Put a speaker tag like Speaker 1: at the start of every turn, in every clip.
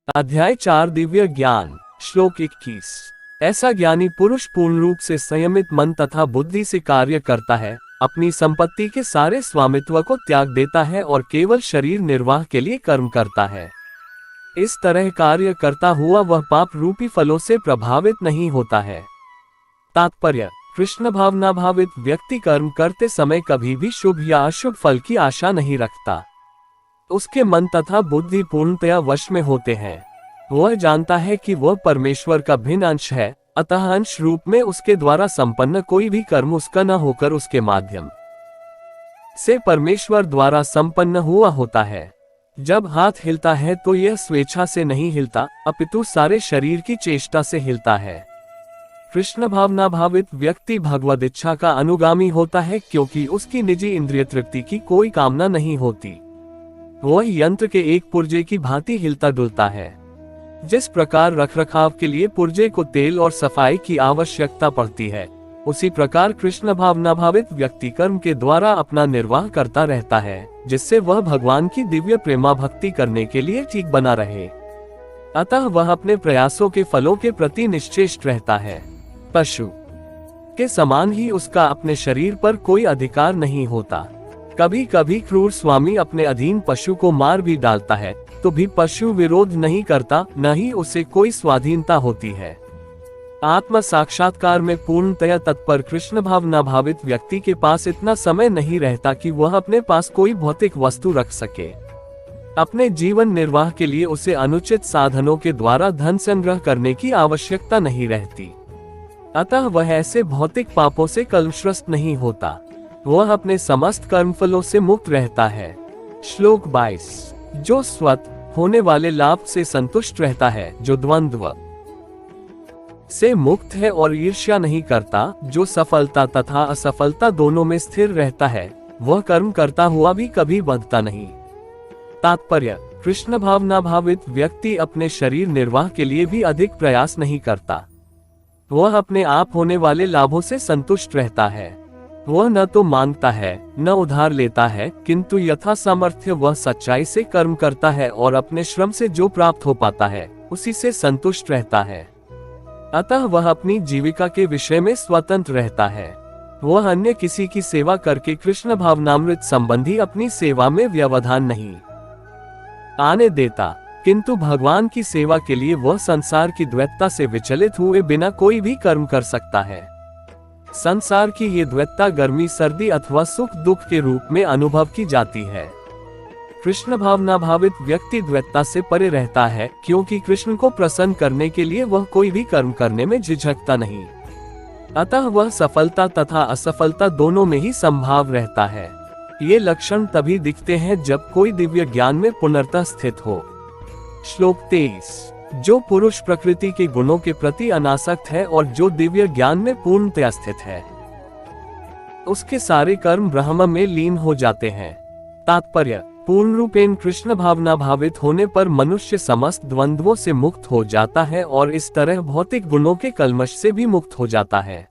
Speaker 1: अध्याय 4 दिव्य ज्ञान श्लोक 21। ऐसा ज्ञानी पुरुष पूर्ण रूप से संयमित मन तथा बुद्धि से कार्य करता है, अपनी संपत्ति के सारे स्वामित्व को त्याग देता है और केवल शरीर निर्वाह के लिए कर्म करता है। इस तरह कार्य करता हुआ वह पाप रूपी फलों से प्रभावित नहीं होता है। तात्पर्य: कृष्ण भावना भावित व्यक्ति कर्म करते समय कभी भी शुभ या अशुभ फल की आशा नहीं रखता। उसके मन तथा बुद्धि पूर्णतया वश में होते हैं। वह जानता है कि वह परमेश्वर का भिन्न अंश है, अतः अंश रूप में उसके द्वारा संपन्न कोई भी कर्म उसका न होकर उसके माध्यम से परमेश्वर द्वारा संपन्न हुआ होता है। जब हाथ हिलता है तो यह स्वेच्छा से नहीं हिलता, अपितु सारे शरीर की चेष्टा से हिलता है। कृष्ण भावना भावित व्यक्ति भगवद इच्छा का अनुगामी होता है, क्योंकि उसकी निजी इंद्रिय तृप्ति की कोई कामना नहीं होती। वह यंत्र के एक पुर्जे की भांति हिलता डुलता है। जिस प्रकार रखरखाव के लिए पुर्जे को तेल और सफाई की आवश्यकता पड़ती है, उसी प्रकार कृष्ण भावना भावित व्यक्ति कर्म के द्वारा अपना निर्वाह करता रहता है, जिससे वह भगवान की दिव्य प्रेमा भक्ति करने के लिए ठीक बना रहे। अतः वह अपने प्रयासों के फलों के प्रति निश्चेष्ट रहता है। पशु के समान ही उसका अपने शरीर पर कोई अधिकार नहीं होता। कभी कभी क्रूर स्वामी अपने अधीन पशु को मार भी डालता है, तो भी पशु विरोध नहीं करता, न ही उसे कोई स्वाधीनता होती है। आत्म साक्षात्कार में पूर्णतया तत्पर कृष्ण भावना भावित व्यक्ति के पास इतना समय नहीं रहता कि वह अपने पास कोई भौतिक वस्तु रख सके। अपने जीवन निर्वाह के लिए उसे अनुचित साधनों के द्वारा धन संग्रह करने की आवश्यकता नहीं रहती। अतः वह ऐसे भौतिक पापों से कलुषग्रस्त नहीं होता। वह अपने समस्त कर्मफलों से मुक्त रहता है। श्लोक 22। जो स्वत होने वाले लाभ से संतुष्ट रहता है, जो द्वंद्व से मुक्त है और ईर्ष्या नहीं करता, जो सफलता तथा असफलता दोनों में स्थिर रहता है, वह कर्म करता हुआ भी कभी बंधता नहीं। तात्पर्य: कृष्ण भावना भावित व्यक्ति अपने शरीर निर्वाह के लिए भी अधिक प्रयास नहीं करता। वह अपने आप होने वाले लाभों से संतुष्ट रहता है। वह न तो मांगता है न उधार लेता है, किंतु यथा सामर्थ्य वह सच्चाई से कर्म करता है और अपने श्रम से जो प्राप्त हो पाता है उसी से संतुष्ट रहता है। अतः वह अपनी जीविका के विषय में स्वतंत्र रहता है। वह अन्य किसी की सेवा करके कृष्ण भावनामृत संबंधी अपनी सेवा में व्यवधान नहीं आने देता, किंतु भगवान की सेवा के लिए वह संसार की द्वैतता से विचलित हुए बिना कोई भी कर्म कर सकता है। संसार की ये द्वैतता गर्मी सर्दी अथवा सुख दुख के रूप में अनुभव की जाती है। कृष्ण भावना भावित व्यक्ति द्वैतता से परे रहता है, क्योंकि कृष्ण को प्रसन्न करने के लिए वह कोई भी कर्म करने में झिझकता नहीं। अतः वह सफलता तथा असफलता दोनों में ही संभाव रहता है। ये लक्षण तभी दिखते हैं जब कोई दिव्य ज्ञान में पूर्णतः स्थित हो। श्लोक 23। जो पुरुष प्रकृति के गुणों के प्रति अनासक्त है और जो दिव्य ज्ञान में पूर्णतया स्थित है, उसके सारे कर्म ब्रह्म में लीन हो जाते हैं। तात्पर्य: पूर्ण रूपेण कृष्ण भावना भावित होने पर मनुष्य समस्त द्वंद्वों से मुक्त हो जाता है और इस तरह भौतिक गुणों के कल्मश से भी मुक्त हो जाता है।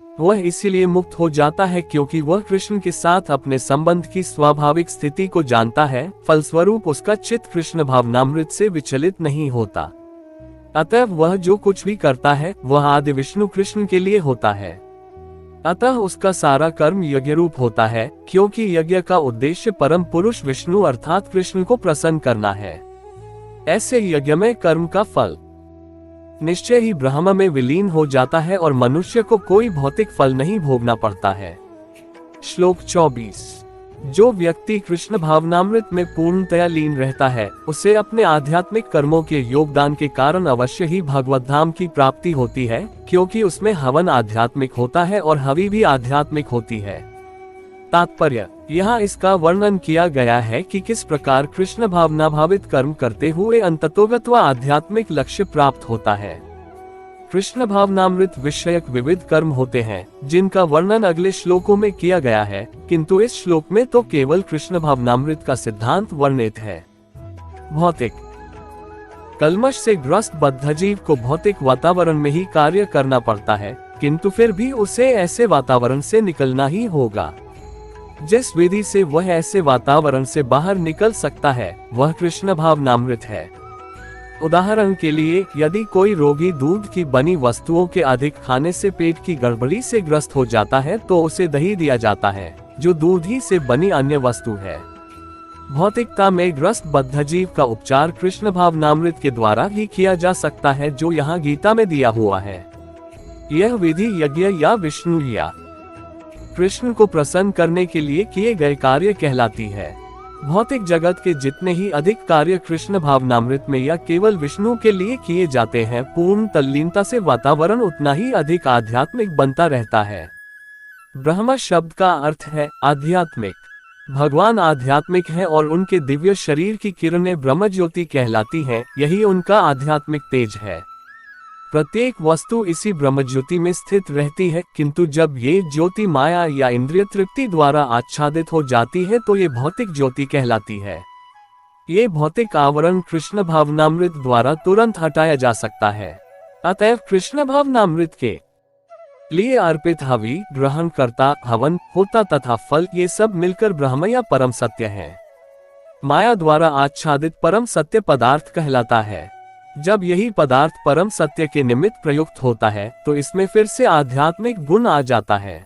Speaker 1: वह इसीलिए मुक्त हो जाता है क्योंकि वह कृष्ण के साथ अपने संबंध की स्वाभाविक स्थिति को जानता है, फलस्वरूप उसका चित्त कृष्ण भावनामृत से विचलित नहीं होता। अतः वह जो कुछ भी करता है वह आदि विष्णु कृष्ण के लिए होता है। अतः उसका सारा कर्म यज्ञ रूप होता है, क्योंकि यज्ञ का उद्देश्य परम पुरुष विष्णु अर्थात कृष्ण को प्रसन्न करना है। ऐसे यज्ञ में कर्म का फल निश्चय ही ब्रह्म में विलीन हो जाता है और मनुष्य को कोई भौतिक फल नहीं भोगना पड़ता है। श्लोक 24। जो व्यक्ति कृष्ण भावनामृत में पूर्णतया लीन रहता है, उसे अपने आध्यात्मिक कर्मों के योगदान के कारण अवश्य ही भगवत धाम की प्राप्ति होती है, क्योंकि उसमें हवन आध्यात्मिक होता है और हवि भी आध्यात्मिक होती है। तात्पर्य: यहाँ इसका वर्णन किया गया है कि किस प्रकार कृष्ण भावना भावित कर्म करते हुए अंततोगत्वा आध्यात्मिक लक्ष्य प्राप्त होता है। कृष्ण भावनामृत विषयक विविध कर्म होते हैं, जिनका वर्णन अगले श्लोकों में किया गया है, किंतु इस श्लोक में तो केवल कृष्ण भावनामृत का सिद्धांत वर्णित है। भौतिक कल्मश से ग्रस्त बद्धजीव को भौतिक वातावरण में ही कार्य करना पड़ता है, किंतु फिर भी उसे ऐसे वातावरण से निकलना ही होगा। जिस विधि से वह ऐसे वातावरण से बाहर निकल सकता है वह कृष्ण भावनामृत है। उदाहरण के लिए, यदि कोई रोगी दूध की बनी वस्तुओं के अधिक खाने से पेट की गड़बड़ी से ग्रस्त हो जाता है तो उसे दही दिया जाता है, जो दूध ही से बनी अन्य वस्तु है। भौतिकता में ग्रस्त बद्धजीव का उपचार कृष्ण भावनामृत के द्वारा ही किया जा सकता है, जो यहाँ गीता में दिया हुआ है। यह विधि यज्ञ या विष्णु या कृष्ण को प्रसन्न करने के लिए किए गए कार्य कहलाती है। भौतिक जगत के जितने ही अधिक कार्य कृष्ण भावनामृत में या केवल विष्णु के लिए किए जाते हैं, पूर्ण तल्लीनता से वातावरण उतना ही अधिक आध्यात्मिक बनता रहता है। ब्रह्म शब्द का अर्थ है आध्यात्मिक। भगवान आध्यात्मिक हैं और उनके दिव्य शरीर की किरणें ब्रह्म ज्योति कहलाती हैं, यही उनका आध्यात्मिक तेज है। प्रत्येक वस्तु इसी ब्रह्म ज्योति में स्थित रहती है, किंतु जब ये ज्योति माया या इंद्रिय तृप्ति द्वारा आच्छादित हो जाती है तो ये भौतिक ज्योति कहलाती है। ये भौतिक आवरण कृष्ण भावनामृत द्वारा तुरंत हटाया जा सकता है। अतएव कृष्ण भावनामृत के लिए अर्पित हवि, ग्रहण करता, हवन, होता तथा फल, ये सब मिलकर ब्रह्म या परम सत्य है। माया द्वारा आच्छादित परम सत्य पदार्थ कहलाता है। जब यही पदार्थ परम सत्य के निमित्त प्रयुक्त होता है तो इसमें फिर से आध्यात्मिक गुण आ जाता है।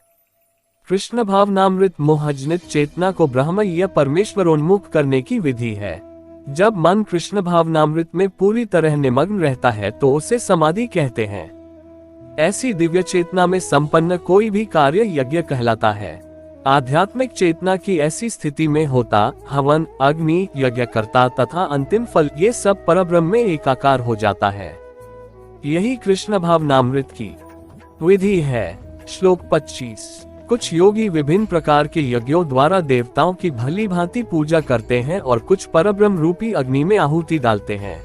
Speaker 1: कृष्ण भावनामृत मोहजनित चेतना को ब्रह्म या परमेश्वरोन्मुख करने की विधि है। जब मन कृष्ण भावनामृत में पूरी तरह निमग्न रहता है तो उसे समाधि कहते हैं। ऐसी दिव्य चेतना में संपन्न कोई भी कार्य यज्ञ कहलाता है। आध्यात्मिक चेतना की ऐसी स्थिति में होता, हवन, अग्नि, यज्ञकर्ता तथा अंतिम फल, ये सब परब्रह्म में एकाकार हो जाता है। यही कृष्ण भावनामृत की विधि है। श्लोक 25। कुछ योगी विभिन्न प्रकार के यज्ञों द्वारा देवताओं की भली भांति पूजा करते हैं और कुछ परब्रह्म रूपी अग्नि में आहुति डालते हैं।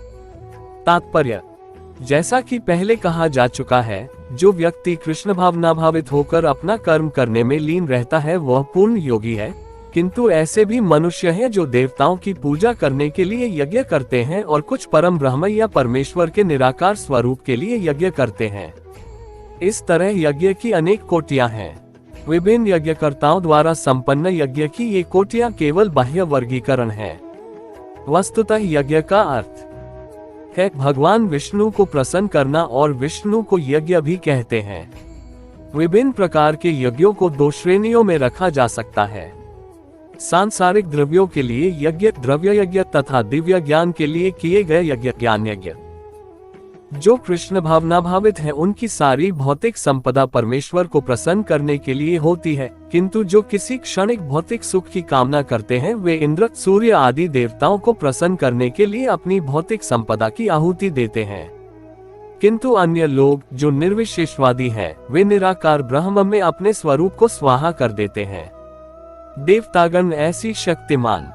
Speaker 1: तात्पर्य: जैसा कि पहले कहा जा चुका है, जो व्यक्ति कृष्ण भावना भावित होकर अपना कर्म करने में लीन रहता है वह पूर्ण योगी है। किंतु ऐसे भी मनुष्य हैं जो देवताओं की पूजा करने के लिए यज्ञ करते हैं और कुछ परम ब्रह्म या परमेश्वर के निराकार स्वरूप के लिए यज्ञ करते हैं। इस तरह यज्ञ की अनेक कोटियां हैं। विभिन्न यज्ञकर्ताओं द्वारा संपन्न यज्ञ की ये कोटियां केवल बाह्य वर्गीकरण है। वस्तुतः यज्ञ का अर्थ है भगवान विष्णु को प्रसन्न करना, और विष्णु को यज्ञ भी कहते हैं। विभिन्न प्रकार के यज्ञों को दो श्रेणियों में रखा जा सकता है: सांसारिक द्रव्यों के लिए यज्ञ, द्रव्य यज्ञ, तथा दिव्य ज्ञान के लिए किए गए यज्ञ, ज्ञान यज्ञ। जो कृष्ण भावना भावित है उनकी सारी भौतिक संपदा परमेश्वर को प्रसन्न करने के लिए होती है, किंतु जो किसी क्षणिक भौतिक सुख की कामना करते हैं वे इंद्र, सूर्य आदि देवताओं को प्रसन्न करने के लिए अपनी भौतिक संपदा की आहुति देते हैं। किंतु अन्य लोग जो निर्विशेषवादी हैं, वे निराकार ब्रह्म में अपने स्वरूप को स्वाहा कर देते हैं। देवतागण ऐसी शक्तिमान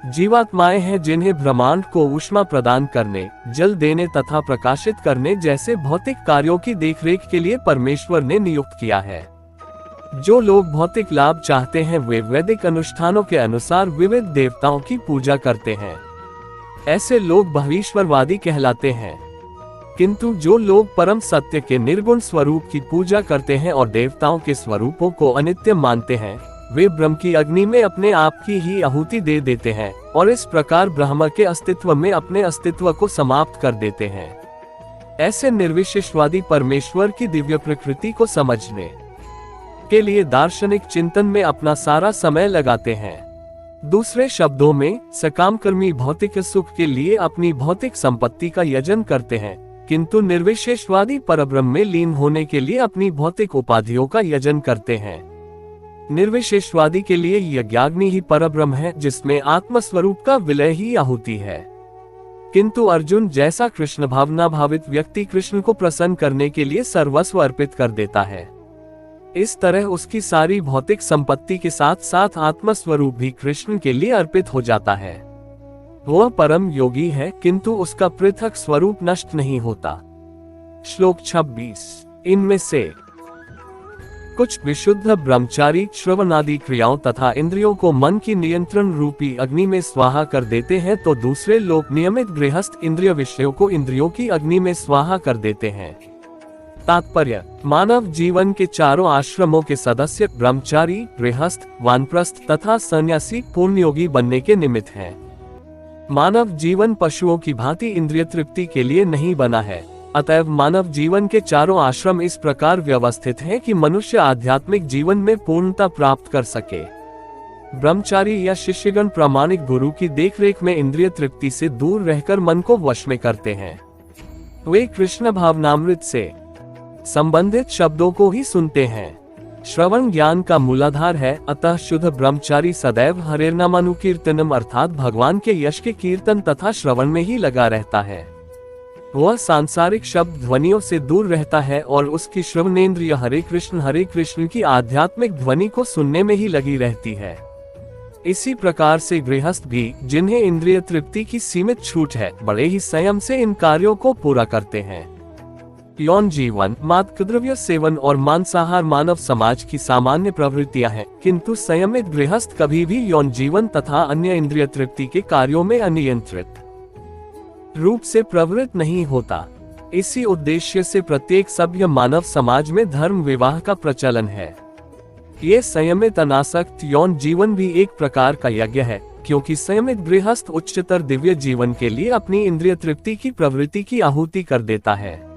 Speaker 1: जीवात्माएं हैं जिन्हें ब्रह्मांड को ऊष्मा प्रदान करने, जल देने तथा प्रकाशित करने जैसे भौतिक कार्यों की देखरेख के लिए परमेश्वर ने नियुक्त किया है। जो लोग भौतिक लाभ चाहते हैं वे वैदिक अनुष्ठानों के अनुसार विविध देवताओं की पूजा करते हैं। ऐसे लोग भविष्यवादी कहलाते हैं। किंतु जो लोग परम सत्य के निर्गुण स्वरूप की पूजा करते हैं और देवताओं के स्वरूपों को अनित्य मानते हैं, वे ब्रह्म की अग्नि में अपने आप की ही आहुति दे देते हैं और इस प्रकार ब्रह्म के अस्तित्व में अपने अस्तित्व को समाप्त कर देते हैं। ऐसे निर्विशेषवादी परमेश्वर की दिव्य प्रकृति को समझने के लिए दार्शनिक चिंतन में अपना सारा समय लगाते हैं। दूसरे शब्दों में, सकामकर्मी भौतिक सुख के लिए अपनी भौतिक संपत्ति का यजन करते हैं, किंतु निर्विशेषवादी परब्रह्म में लीन होने के लिए अपनी भौतिक उपाधियों का यजन करते हैं। निर्विशेषवादी के लिए यज्ञाग्नि ही परब्रह्म है, जिसमें आत्मस्वरूप का विलय ही आहुति है। किंतु अर्जुन जैसा कृष्ण भावना भावित व्यक्ति कृष्ण को प्रसन्न करने के लिए सर्वस्व अर्पित कर देता है। इस तरह उसकी सारी भौतिक संपत्ति के साथ साथ आत्मस्वरूप भी कृष्ण के लिए अर्पित हो जाता है। वह परम योगी है, किंतु उसका पृथक स्वरूप नष्ट नहीं होता। श्लोक 26। इनमें से कुछ विशुद्ध ब्रह्मचारी श्रवणादि क्रियाओं तथा इंद्रियों को मन की नियंत्रण रूपी अग्नि में स्वाहा कर देते हैं, तो दूसरे लोग नियमित गृहस्थ इंद्रिय विषयों को इंद्रियों की अग्नि में स्वाहा कर देते हैं। तात्पर्य: मानव जीवन के चारों आश्रमों के सदस्य ब्रह्मचारी, गृहस्थ, वानप्रस्थ तथा सन्यासी पूर्ण योगी बनने के निमित्त हैं। मानव जीवन पशुओं की भांति इंद्रिय तृप्ति के लिए नहीं बना है। अतएव मानव जीवन के चारों आश्रम इस प्रकार व्यवस्थित हैं कि मनुष्य आध्यात्मिक जीवन में पूर्णता प्राप्त कर सके। ब्रह्मचारी या शिष्यगण प्रामाणिक गुरु की देखरेख में इंद्रिय तृप्ति से दूर रहकर मन को वश में करते हैं। वे कृष्ण भावनामृत से संबंधित शब्दों को ही सुनते हैं। श्रवण ज्ञान का मूलाधार है, अतः शुद्ध ब्रह्मचारी सदैव हरेर्नामानुकीर्तनम अर्थात भगवान के यश के कीर्तन तथा श्रवण में ही लगा रहता है। वह सांसारिक शब्द ध्वनियों से दूर रहता है और उसकी श्रवणेन्द्रिय हरे कृष्ण की आध्यात्मिक ध्वनि को सुनने में ही लगी रहती है। इसी प्रकार से गृहस्थ भी, जिन्हें इंद्रिय तृप्ति की सीमित छूट है, बड़े ही संयम से इन कार्यों को पूरा करते हैं। यौन जीवन, मादकद्रव्य सेवन और मांसाहार मानव समाज की सामान्य प्रवृत्तियां हैं, किंतु संयमित गृहस्थ कभी भी यौन जीवन तथा अन्य इंद्रिय तृप्ति के कार्यों में अनियंत्रित रूप से प्रवृत्त नहीं होता। इसी उद्देश्य से प्रत्येक सभ्य मानव समाज में धर्म विवाह का प्रचलन है। ये संयमित अनासक्त यौन जीवन भी एक प्रकार का यज्ञ है, क्योंकि संयमित गृहस्थ उच्चतर दिव्य जीवन के लिए अपनी इंद्रिय तृप्ति की प्रवृत्ति की आहुति कर देता है।